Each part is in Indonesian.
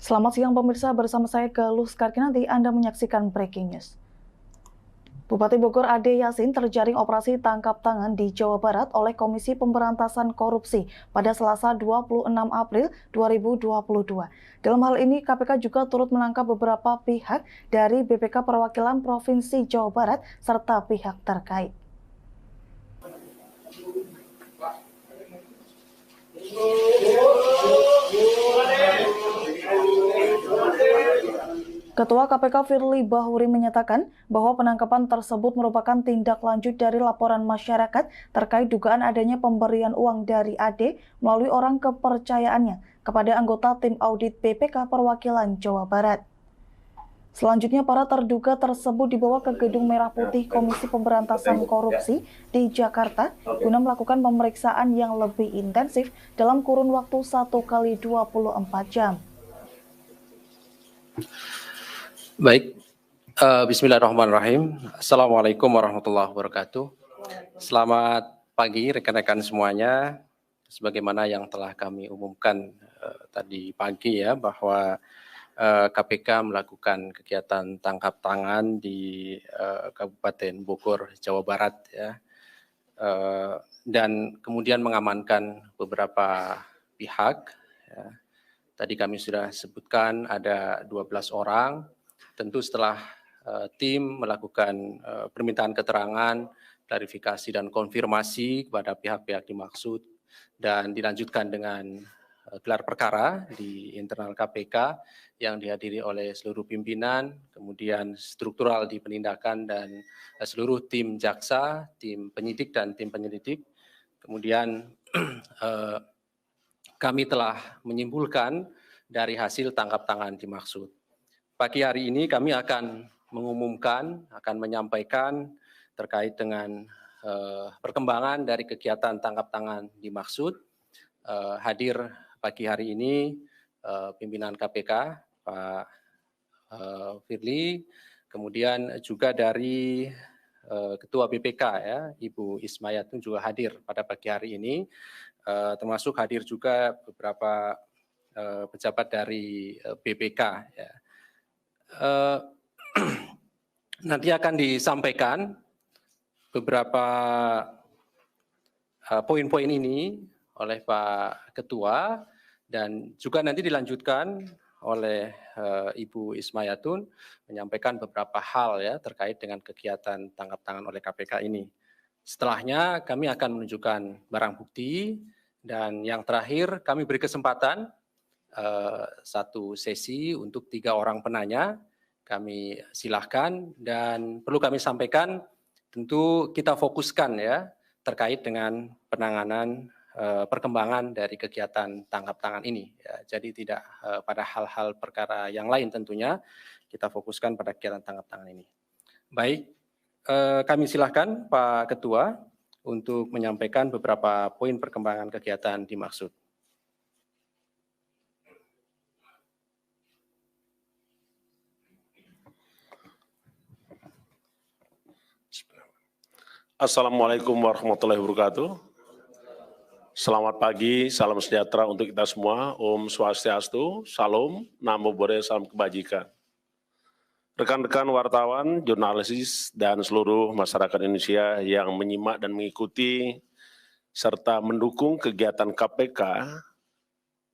Selamat siang pemirsa, bersama saya Galus Karkinanti, Anda menyaksikan Breaking News. Bupati Bogor Ade Yasin terjaring operasi tangkap tangan di Jawa Barat oleh Komisi Pemberantasan Korupsi pada Selasa 26 April 2022. Dalam hal ini, KPK juga turut menangkap beberapa pihak dari BPK Perwakilan Provinsi Jawa Barat serta pihak terkait. Ketua KPK Firly Bahuri menyatakan bahwa penangkapan tersebut merupakan tindak lanjut dari laporan masyarakat terkait dugaan adanya pemberian uang dari AD melalui orang kepercayaannya kepada anggota tim audit BPK Perwakilan Jawa Barat. Selanjutnya, para terduga tersebut dibawa ke Gedung Merah Putih Komisi Pemberantasan Korupsi di Jakarta guna melakukan pemeriksaan yang lebih intensif dalam kurun waktu 1 kali 24 jam. Baik, bismillahirrahmanirrahim. Assalamualaikum warahmatullahi wabarakatuh. Selamat pagi rekan-rekan semuanya. Sebagaimana yang telah kami umumkan tadi pagi ya, bahwa KPK melakukan kegiatan tangkap tangan di Kabupaten Bogor, Jawa Barat ya, dan kemudian mengamankan beberapa pihak. Ya. Tadi kami sudah sebutkan ada 12 orang. Tentu setelah tim melakukan permintaan keterangan, klarifikasi dan konfirmasi kepada pihak-pihak dimaksud dan dilanjutkan dengan gelar perkara di internal KPK yang dihadiri oleh seluruh pimpinan, kemudian struktural di penindakan dan seluruh tim jaksa, tim penyidik dan tim penyelidik. Kemudian kami telah menyimpulkan dari hasil tangkap tangan dimaksud. Pagi hari ini kami akan mengumumkan, akan menyampaikan terkait dengan perkembangan dari kegiatan tangkap tangan dimaksud. Hadir pagi hari ini pimpinan KPK, Pak Firly, kemudian juga dari Ketua BPK ya, Ibu Ismayatun juga hadir pada pagi hari ini, termasuk hadir juga beberapa pejabat dari BPK ya. Nanti akan disampaikan beberapa poin-poin ini oleh Pak Ketua dan juga nanti dilanjutkan oleh Ibu Ismayatun menyampaikan beberapa hal ya terkait dengan kegiatan tangkap tangan oleh KPK ini. Setelahnya kami akan menunjukkan barang bukti dan yang terakhir kami beri kesempatan satu sesi untuk 3 orang penanya. Kami silahkan dan perlu kami sampaikan tentu kita fokuskan ya terkait dengan penanganan perkembangan dari kegiatan tangkap tangan ini. Ya, jadi tidak pada hal-hal perkara yang lain tentunya kita fokuskan pada kegiatan tangkap tangan ini. Baik, kami silahkan Pak Ketua untuk menyampaikan beberapa poin perkembangan kegiatan dimaksud. Assalamualaikum warahmatullahi wabarakatuh. Selamat pagi, salam sejahtera untuk kita semua. Om Swastiastu, Salam, Namo Buddhaya, salam kebajikan. Rekan-rekan wartawan, jurnalis, dan seluruh masyarakat Indonesia yang menyimak dan mengikuti serta mendukung kegiatan KPK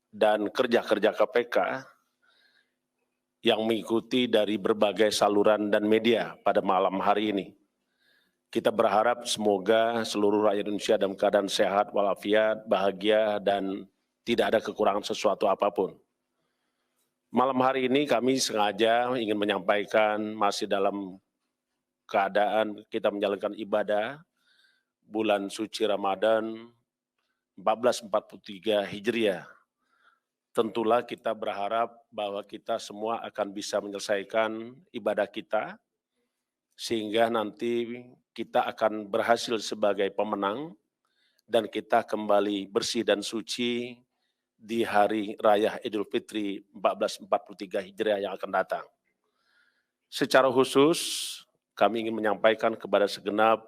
dan kerja-kerja KPK yang mengikuti dari berbagai saluran dan media pada malam hari ini. Kita berharap semoga seluruh rakyat Indonesia dalam keadaan sehat, walafiat, bahagia, dan tidak ada kekurangan sesuatu apapun. Malam hari ini kami sengaja ingin menyampaikan masih dalam keadaan kita menjalankan ibadah bulan suci Ramadan 1443 Hijriah. Tentulah kita berharap bahwa kita semua akan bisa menyelesaikan ibadah kita, sehingga nanti kita akan berhasil sebagai pemenang dan kita kembali bersih dan suci di hari raya Idul Fitri 1443 Hijriah yang akan datang. Secara khusus kami ingin menyampaikan kepada segenap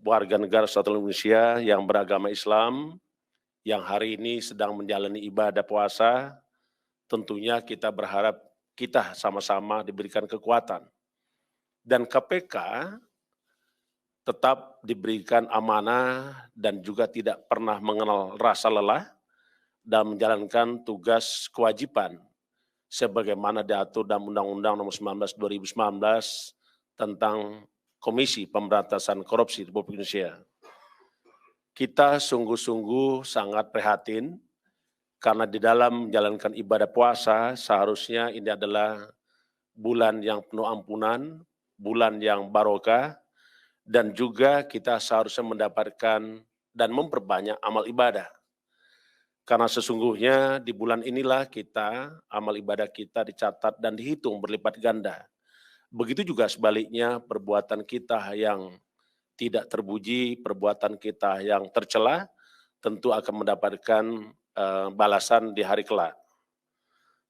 warga negara Kesatuan Indonesia yang beragama Islam yang hari ini sedang menjalani ibadah puasa, tentunya kita berharap kita sama-sama diberikan kekuatan. Dan KPK tetap diberikan amanah dan juga tidak pernah mengenal rasa lelah dalam menjalankan tugas kewajiban sebagaimana diatur dalam Undang-Undang Nomor 19 2019 tentang Komisi Pemberantasan Korupsi Republik Indonesia. Kita sungguh-sungguh sangat prihatin karena di dalam menjalankan ibadah puasa seharusnya ini adalah bulan yang penuh ampunan, bulan yang barokah, dan juga kita seharusnya mendapatkan dan memperbanyak amal ibadah. Karena sesungguhnya di bulan inilah amal ibadah kita dicatat dan dihitung berlipat ganda. Begitu juga sebaliknya perbuatan kita yang tidak terpuji, perbuatan kita yang tercela, tentu akan mendapatkan balasan di hari kelak.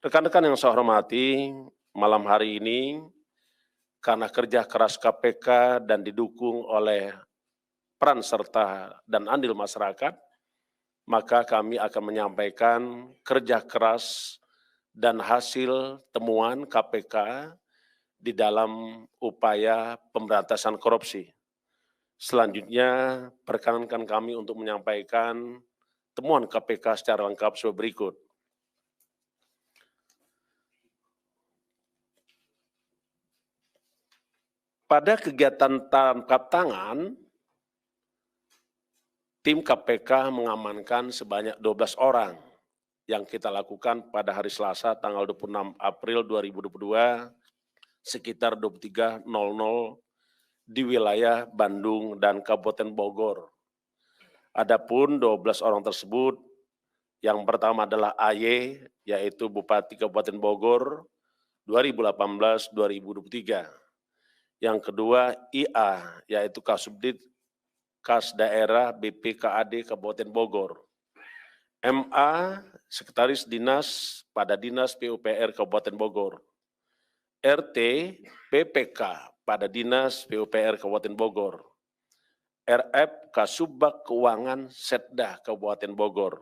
Rekan-rekan yang saya hormati, malam hari ini karena kerja keras KPK dan didukung oleh peran serta dan andil masyarakat, maka kami akan menyampaikan kerja keras dan hasil temuan KPK di dalam upaya pemberantasan korupsi. Selanjutnya, perkenankan kami untuk menyampaikan temuan KPK secara lengkap sebagai berikut. Pada kegiatan tangkap tangan, tim KPK mengamankan sebanyak 12 orang yang kita lakukan pada hari Selasa tanggal 26 April 2022 sekitar 23.00 di wilayah Bandung dan Kabupaten Bogor. Adapun 12 orang tersebut, yang pertama adalah AY, yaitu Bupati Kabupaten Bogor 2018-2023. Yang kedua IA, yaitu Kasubdit Kas Daerah BPKAD Kabupaten Bogor. MA, Sekretaris Dinas pada Dinas PUPR Kabupaten Bogor. RT, PPK pada Dinas PUPR Kabupaten Bogor. RF, Kasubag Keuangan Setda Kabupaten Bogor.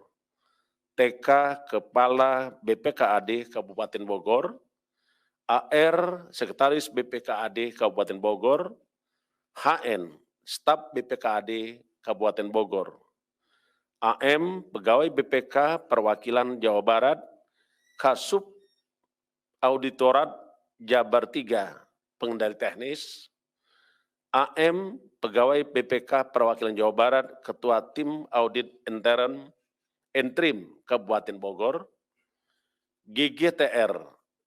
TK, Kepala BPKAD Kabupaten Bogor. AR, Sekretaris BPKAD Kabupaten Bogor. HN, Staf BPKAD Kabupaten Bogor. AM, Pegawai BPK Perwakilan Jawa Barat, Kasub Auditorat Jabar 3, Pengendali Teknis. AM, Pegawai BPK Perwakilan Jawa Barat, Ketua Tim Audit Interim Kabupaten Bogor. GGTR,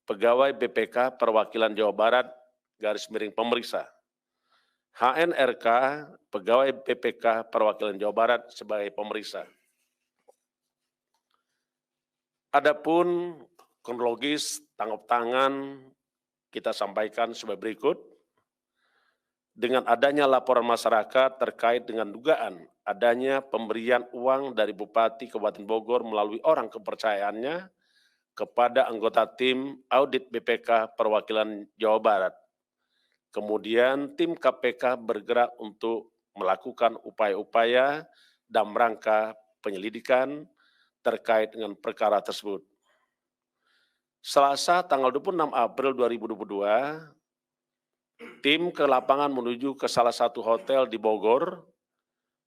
Pegawai BPK Perwakilan Jawa Barat, _pemeriksa. HNRK, Pegawai BPK Perwakilan Jawa Barat sebagai pemeriksa. Adapun kronologis tangkap tangan kita sampaikan sebagai berikut. Dengan adanya laporan masyarakat terkait dengan dugaan adanya pemberian uang dari Bupati Kabupaten Bogor melalui orang kepercayaannya kepada anggota tim audit BPK Perwakilan Jawa Barat. Kemudian tim KPK bergerak untuk melakukan upaya-upaya dalam rangka penyelidikan terkait dengan perkara tersebut. Selasa tanggal 26 April 2022, tim ke lapangan menuju ke salah satu hotel di Bogor,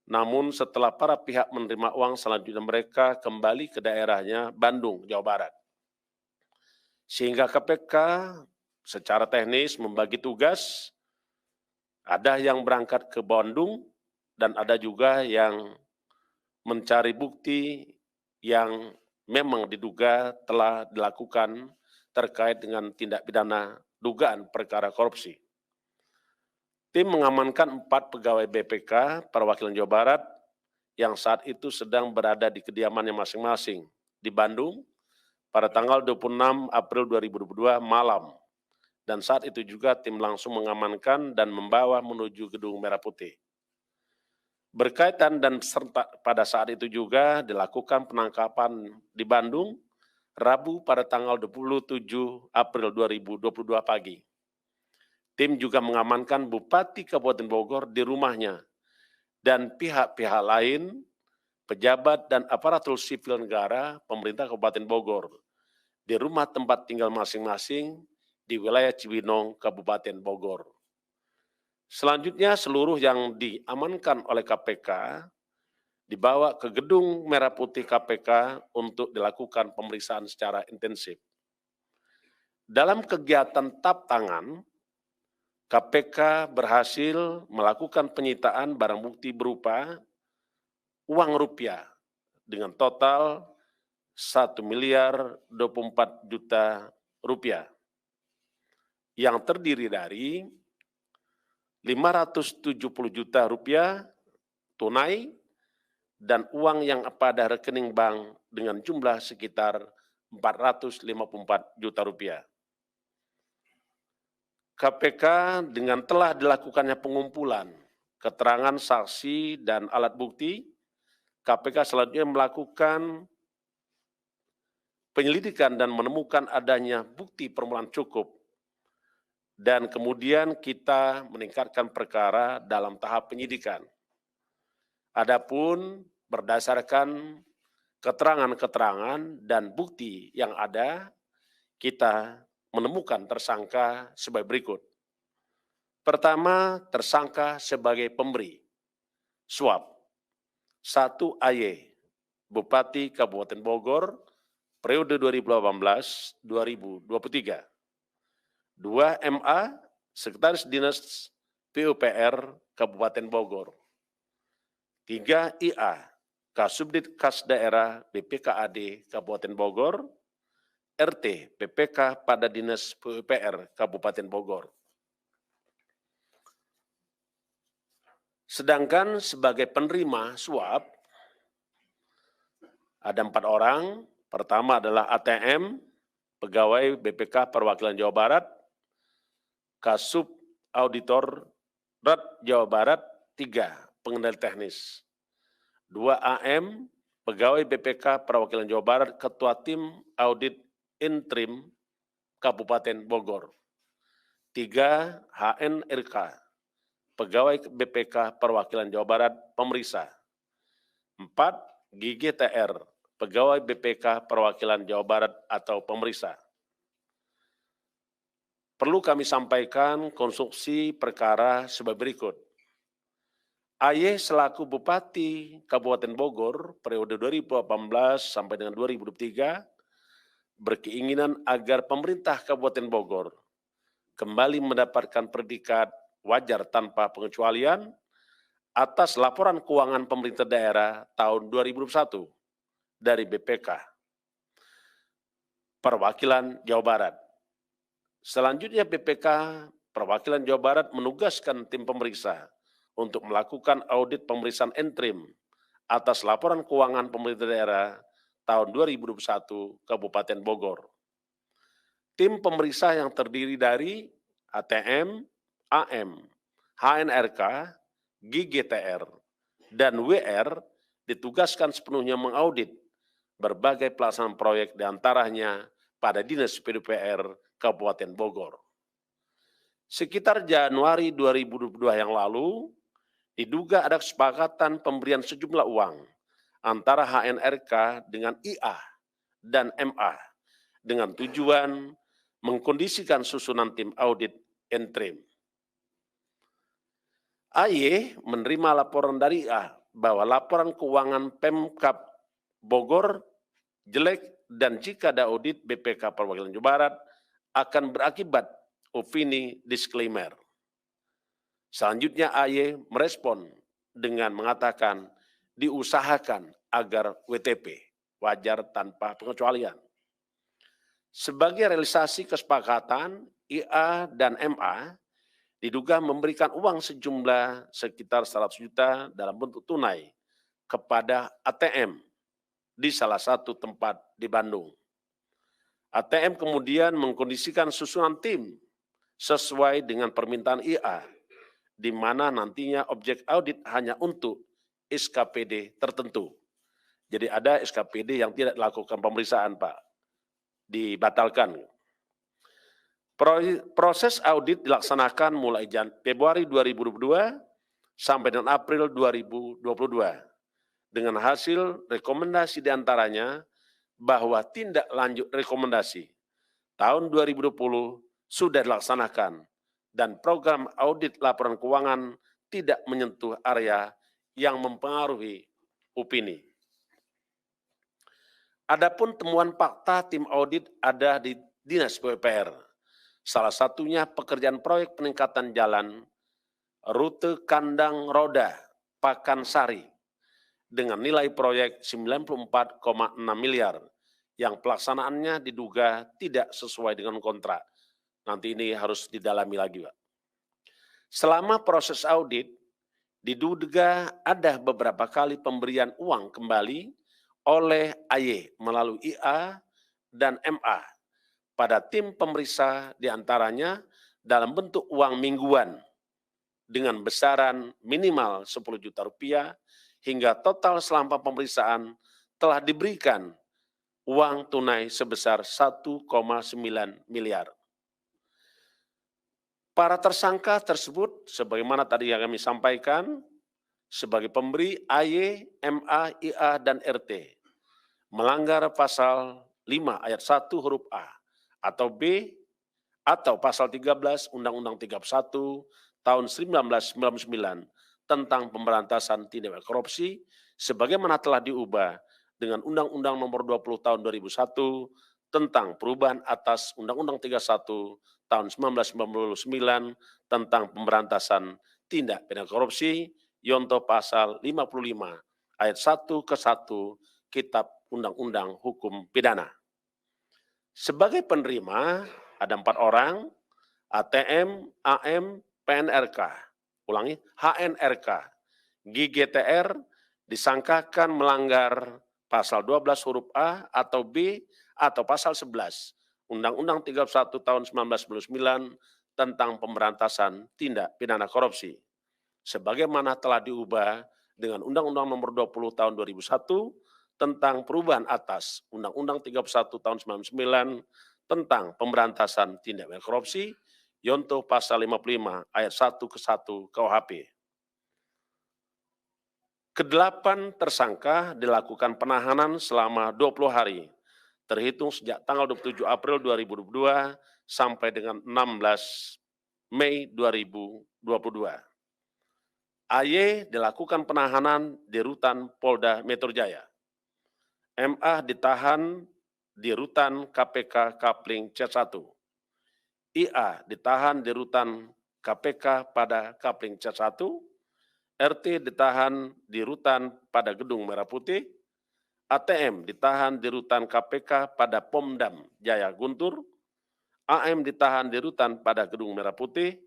namun setelah para pihak menerima uang selanjutnya mereka kembali ke daerahnya Bandung, Jawa Barat. Sehingga KPK secara teknis membagi tugas, ada yang berangkat ke Bandung dan ada juga yang mencari bukti yang memang diduga telah dilakukan terkait dengan tindak pidana dugaan perkara korupsi. Tim mengamankan 4 pegawai BPK Perwakilan Jawa Barat yang saat itu sedang berada di kediamannya masing-masing di Bandung pada tanggal 26 April 2022 malam. Dan saat itu juga tim langsung mengamankan dan membawa menuju Gedung Merah Putih. Berkaitan dan serta pada saat itu juga dilakukan penangkapan di Bandung Rabu pada tanggal 27 April 2022 pagi. Tim juga mengamankan Bupati Kabupaten Bogor di rumahnya dan pihak-pihak lain, pejabat dan aparatur sipil negara pemerintah Kabupaten Bogor di rumah tempat tinggal masing-masing di wilayah Cibinong, Kabupaten Bogor. Selanjutnya, seluruh yang diamankan oleh KPK dibawa ke Gedung Merah Putih KPK untuk dilakukan pemeriksaan secara intensif. Dalam kegiatan tap tangan, KPK berhasil melakukan penyitaan barang bukti berupa uang rupiah dengan total 1.024.000.000 rupiah yang terdiri dari 570 juta rupiah tunai dan uang yang pada rekening bank dengan jumlah sekitar 454 juta rupiah. KPK dengan telah dilakukannya pengumpulan keterangan saksi dan alat bukti, KPK selanjutnya melakukan penyelidikan dan menemukan adanya bukti permulaan cukup, dan kemudian kita meningkatkan perkara dalam tahap penyidikan. Adapun berdasarkan keterangan-keterangan dan bukti yang ada, kita menemukan tersangka sebagai berikut. Pertama, tersangka sebagai pemberi suap. 1 AY, Bupati Kabupaten Bogor, periode 2018-2023. 2 MA, Sekretaris Dinas PUPR Kabupaten Bogor. 3 IA, Kasubdit Kas Daerah BPKAD Kabupaten Bogor, RT PPK pada Dinas PUPR Kabupaten Bogor. Sedangkan sebagai penerima suap, ada 4 orang. Pertama adalah ATM, pegawai BPK Perwakilan Jawa Barat, Kasub Auditor RAT Jawa Barat, 3 pengendali teknis. 2 AM, pegawai BPK Perwakilan Jawa Barat, Ketua Tim Audit Intrim Kabupaten Bogor. 3 HNRK, pegawai BPK Perwakilan Jawa Barat, pemeriksa. 4 GGTR, pegawai BPK Perwakilan Jawa Barat atau pemeriksa. Perlu kami sampaikan konstruksi perkara sebagai berikut. AY selaku Bupati Kabupaten Bogor periode 2018 sampai dengan 2023 berkeinginan agar pemerintah Kabupaten Bogor kembali mendapatkan predikat wajar tanpa pengecualian atas laporan keuangan pemerintah daerah tahun 2021 dari BPK Perwakilan Jawa Barat. Selanjutnya BPK Perwakilan Jawa Barat menugaskan tim pemeriksa untuk melakukan audit pemeriksaan interim atas laporan keuangan pemerintah daerah tahun 2021 Kabupaten Bogor. Tim pemeriksa yang terdiri dari ATM, AM, HNRK, GGTR, dan WR ditugaskan sepenuhnya mengaudit berbagai pelaksanaan proyek diantaranya pada Dinas PUPR Kabupaten Bogor. Sekitar Januari 2022 yang lalu, diduga ada kesepakatan pemberian sejumlah uang antara HNRK dengan IA dan MA dengan tujuan mengkondisikan susunan tim audit interim. AY menerima laporan dari IA bahwa laporan keuangan Pemkab Bogor jelek dan jika ada audit BPK Perwakilan Jawa Barat akan berakibat opini disclaimer. Selanjutnya AY merespon dengan mengatakan diusahakan agar WTP, wajar tanpa pengecualian. Sebagai realisasi kesepakatan, IA dan MA diduga memberikan uang sejumlah sekitar 100 juta dalam bentuk tunai kepada ATM di salah satu tempat di Bandung. ATM kemudian mengkondisikan susunan tim sesuai dengan permintaan IA, di mana nantinya objek audit hanya untuk SKPD tertentu. Jadi ada SKPD yang tidak dilakukan pemeriksaan, Pak, dibatalkan. Proses audit dilaksanakan mulai Februari 2022 sampai dengan April 2022. Dengan hasil rekomendasi diantaranya bahwa tindak lanjut rekomendasi tahun 2020 sudah dilaksanakan dan program audit laporan keuangan tidak menyentuh area yang mempengaruhi opini. Adapun temuan fakta tim audit ada di Dinas PUPR. Salah satunya pekerjaan proyek peningkatan jalan rute Kandang Roda Pakansari dengan nilai proyek 94,6 miliar yang pelaksanaannya diduga tidak sesuai dengan kontrak. Nanti ini harus didalami lagi, Pak. Selama proses audit, diduga ada beberapa kali pemberian uang kembali oleh AY melalui IA dan MA pada tim pemeriksa diantaranya dalam bentuk uang mingguan dengan besaran minimal 10 juta rupiah hingga total selama pemeriksaan telah diberikan uang tunai sebesar 1,9 miliar. Para tersangka tersebut sebagaimana tadi yang kami sampaikan sebagai pemberi AY, MA, IA, dan RT melanggar pasal 5 ayat 1 huruf A atau B atau pasal 13 Undang-Undang 31 tahun 1999 tentang pemberantasan tindak korupsi sebagaimana telah diubah dengan Undang-Undang Nomor 20 tahun 2001 tentang perubahan atas Undang-Undang 31 tahun 1999 tentang pemberantasan tindak pidana korupsi yonto pasal 55 ayat 1 ke 1 Kitab Undang-Undang Hukum Pidana. Sebagai penerima ada 4 orang, ATM, AM, PNRK, ulangi, HNRK, GGTR disangkakan melanggar pasal 12 huruf A atau B atau pasal 11 Undang-Undang 31 tahun 1999 tentang pemberantasan tindak pidana korupsi. Sebagaimana telah diubah dengan Undang-Undang Nomor 20 tahun 2001 tentang perubahan atas Undang-Undang 31 tahun 1999 tentang pemberantasan tindak pidana korupsi yonto pasal 55 ayat 1 ke 1 KUHP. Kedelapan tersangka dilakukan penahanan selama 20 hari, terhitung sejak tanggal 27 April 2022 sampai dengan 16 Mei 2022. AY dilakukan penahanan di Rutan Polda Metro Jaya. MA ditahan di Rutan KPK Kapling C1. IA ditahan di Rutan KPK pada Kapling C1. RT ditahan di Rutan pada Gedung Merah Putih. ATM ditahan di Rutan KPK pada Pomdam Jaya Guntur. AM ditahan di Rutan pada Gedung Merah Putih.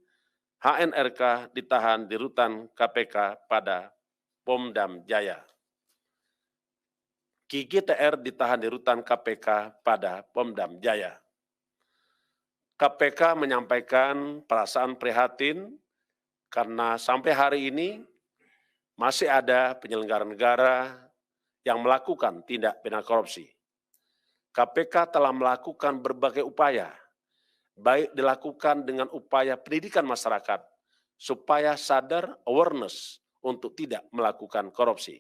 HNRK ditahan di Rutan KPK pada Pomdam Jaya. GGTR ditahan di Rutan KPK pada Pomdam Jaya. KPK menyampaikan perasaan prihatin karena sampai hari ini masih ada penyelenggara negara yang melakukan tindak pidana korupsi. KPK telah melakukan berbagai upaya, baik dilakukan dengan upaya pendidikan masyarakat supaya sadar awareness untuk tidak melakukan korupsi.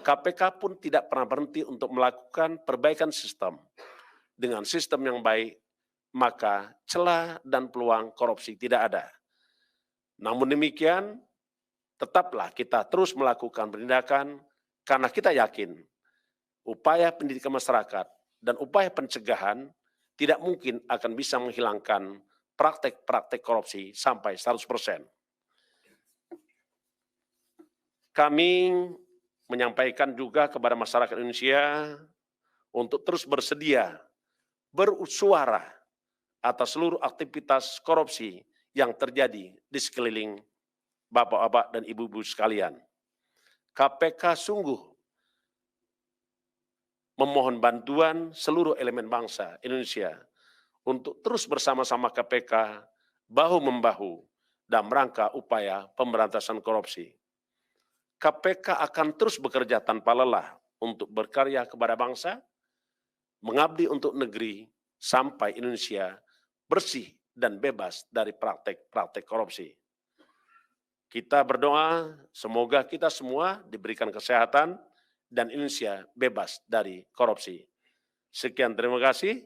KPK pun tidak pernah berhenti untuk melakukan perbaikan sistem. Dengan sistem yang baik, maka celah dan peluang korupsi tidak ada. Namun demikian, tetaplah kita terus melakukan penindakan karena kita yakin upaya pendidikan masyarakat dan upaya pencegahan tidak mungkin akan bisa menghilangkan praktek-praktek korupsi sampai 100%. Kami menyampaikan juga kepada masyarakat Indonesia untuk terus bersedia bersuara atas seluruh aktivitas korupsi yang terjadi di sekeliling Bapak-bapak dan Ibu-ibu sekalian. KPK sungguh memohon bantuan seluruh elemen bangsa Indonesia untuk terus bersama-sama KPK bahu-membahu dalam rangka upaya pemberantasan korupsi. KPK akan terus bekerja tanpa lelah untuk berkarya kepada bangsa, mengabdi untuk negeri, sampai Indonesia bersih dan bebas dari praktek-praktek korupsi. Kita berdoa semoga kita semua diberikan kesehatan dan Indonesia bebas dari korupsi. Sekian, terima kasih.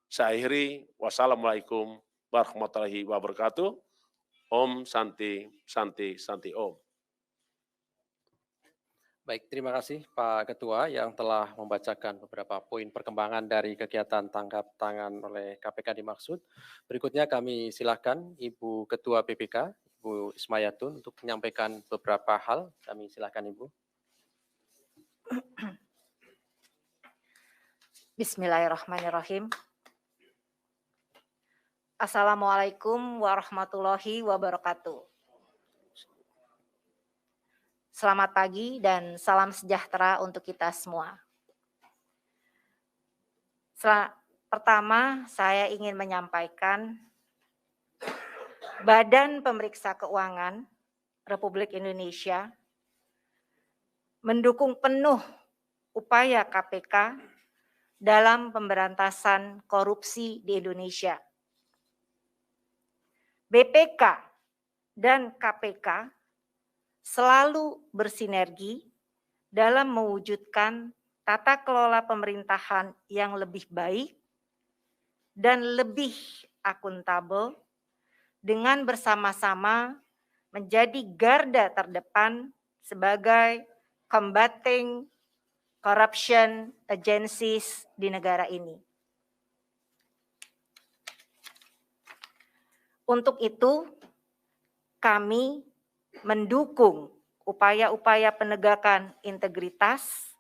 Saya akhiri. Wassalamualaikum warahmatullahi wabarakatuh. Om Santi, Santi, Santi Om. Baik, terima kasih Pak Ketua yang telah membacakan beberapa poin perkembangan dari kegiatan tangkap tangan oleh KPK dimaksud. Berikutnya kami silakan Ibu Ketua BPK, Ibu Ismayatun untuk menyampaikan beberapa hal. Kami silakan Ibu. Bismillahirrahmanirrahim. Assalamualaikum warahmatullahi wabarakatuh. Selamat pagi dan salam sejahtera untuk kita semua. Pertama, saya ingin menyampaikan Badan Pemeriksa Keuangan Republik Indonesia mendukung penuh upaya KPK dalam pemberantasan korupsi di Indonesia. BPK dan KPK selalu bersinergi dalam mewujudkan tata kelola pemerintahan yang lebih baik dan lebih akuntabel dengan bersama-sama menjadi garda terdepan sebagai combating corruption agencies di negara ini. Untuk itu, kami mendukung upaya-upaya penegakan integritas,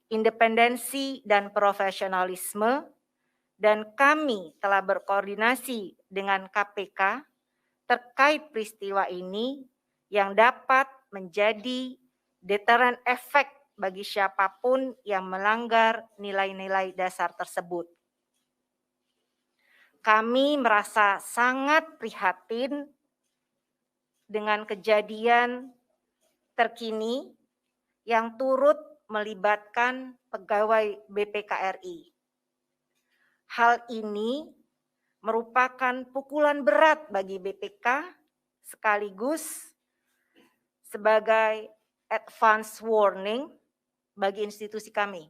independensi, dan profesionalisme, dan kami telah berkoordinasi dengan KPK terkait peristiwa ini yang dapat menjadi deterrent effect bagi siapapun yang melanggar nilai-nilai dasar tersebut. Kami merasa sangat prihatin dengan kejadian terkini yang turut melibatkan pegawai BPK RI. Hal ini merupakan pukulan berat bagi BPK sekaligus sebagai advance warning bagi institusi kami,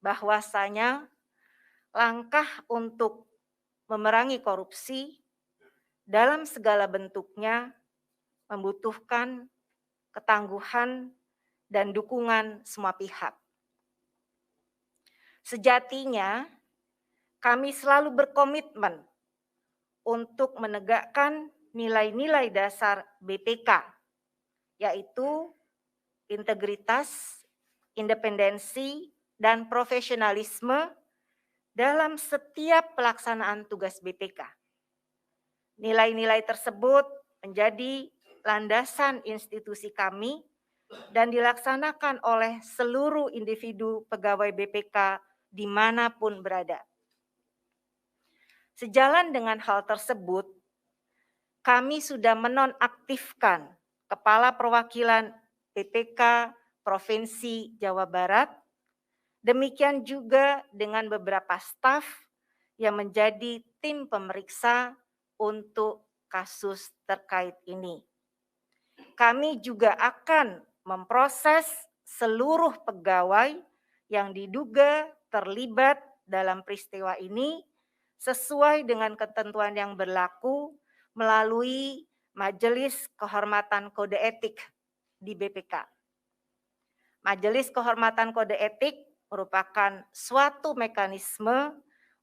bahwasanya langkah untuk memerangi korupsi dalam segala bentuknya membutuhkan ketangguhan dan dukungan semua pihak. Sejatinya, kami selalu berkomitmen untuk menegakkan nilai-nilai dasar BPK, yaitu integritas, independensi, dan profesionalisme dalam setiap pelaksanaan tugas BPK. Nilai-nilai tersebut menjadi landasan institusi kami dan dilaksanakan oleh seluruh individu pegawai BPK dimanapun berada. Sejalan dengan hal tersebut, kami sudah menonaktifkan Kepala Perwakilan BPK Provinsi Jawa Barat, demikian juga dengan beberapa staf yang menjadi tim pemeriksa untuk kasus terkait ini. Kami juga akan memproses seluruh pegawai yang diduga terlibat dalam peristiwa ini sesuai dengan ketentuan yang berlaku melalui Majelis Kehormatan Kode Etik di BPK. Majelis Kehormatan Kode Etik merupakan suatu mekanisme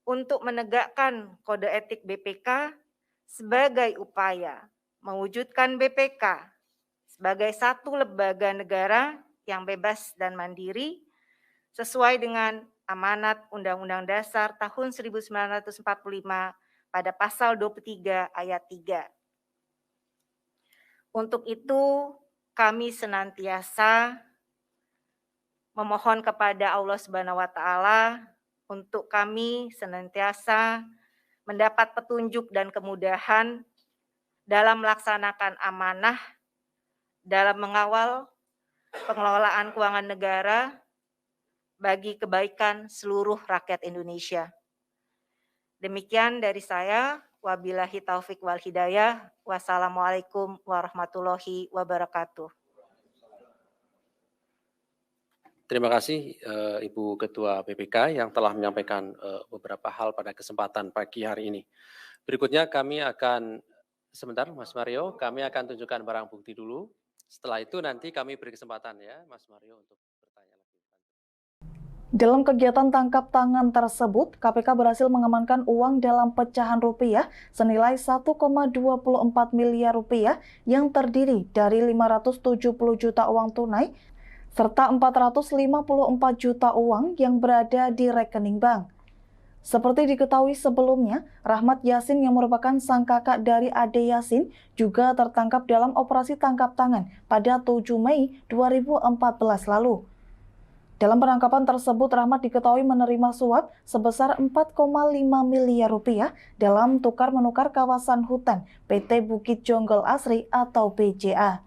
untuk menegakkan kode etik BPK sebagai upaya mewujudkan BPK sebagai satu lembaga negara yang bebas dan mandiri sesuai dengan amanat Undang-Undang Dasar tahun 1945 pada pasal 23 ayat 3. Untuk itu, kami senantiasa memohon kepada Allah Subhanahu wa taala untuk kami senantiasa mendapat petunjuk dan kemudahan dalam melaksanakan amanah dalam mengawal pengelolaan keuangan negara bagi kebaikan seluruh rakyat Indonesia. Demikian dari saya, wabillahi taufik wal hidayah. Wassalamualaikum warahmatullahi wabarakatuh. Terima kasih Ibu Ketua PPK yang telah menyampaikan beberapa hal pada kesempatan pagi hari ini. Berikutnya kami akan, sebentar Mas Mario, kami akan tunjukkan barang bukti dulu. Setelah itu nanti kami beri kesempatan ya Mas Mario untuk bertanya lagi. Dalam kegiatan tangkap tangan tersebut, KPK berhasil mengamankan uang dalam pecahan rupiah senilai 1,24 miliar rupiah yang terdiri dari 570 juta uang tunai serta 454 juta uang yang berada di rekening bank. Seperti diketahui sebelumnya, Rahmat Yasin yang merupakan sang kakak dari Ade Yasin juga tertangkap dalam operasi tangkap tangan pada 7 Mei 2014 lalu. Dalam penangkapan tersebut, Rahmat diketahui menerima suap sebesar 4,5 miliar rupiah dalam tukar-menukar kawasan hutan PT Bukit Jonggol Asri atau BJA.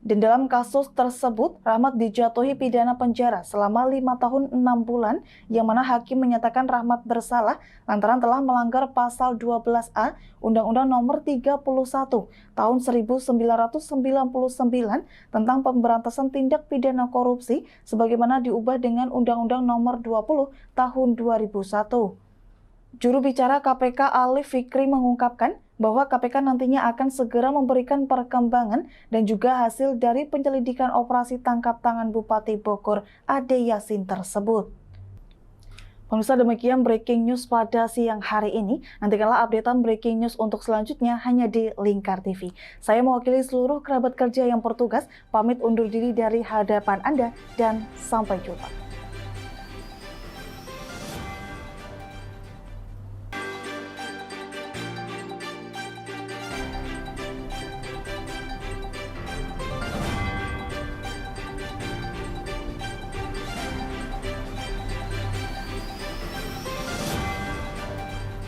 Dan dalam kasus tersebut, Rahmat dijatuhi pidana penjara selama 5 tahun 6 bulan, yang mana hakim menyatakan Rahmat bersalah lantaran telah melanggar pasal 12A Undang-Undang Nomor 31 Tahun 1999 tentang pemberantasan tindak pidana korupsi sebagaimana diubah dengan Undang-Undang Nomor 20 Tahun 2001. Juru bicara KPK Ali Fikri mengungkapkan bahwa KPK nantinya akan segera memberikan perkembangan dan juga hasil dari penyelidikan operasi tangkap tangan Bupati Bogor Ade Yasin tersebut. Pemirsa, demikian breaking news pada siang hari ini. Nantikanlah updatean breaking news untuk selanjutnya hanya di Lingkar TV. Saya mewakili seluruh kerabat kerja yang bertugas, pamit undur diri dari hadapan Anda dan sampai jumpa.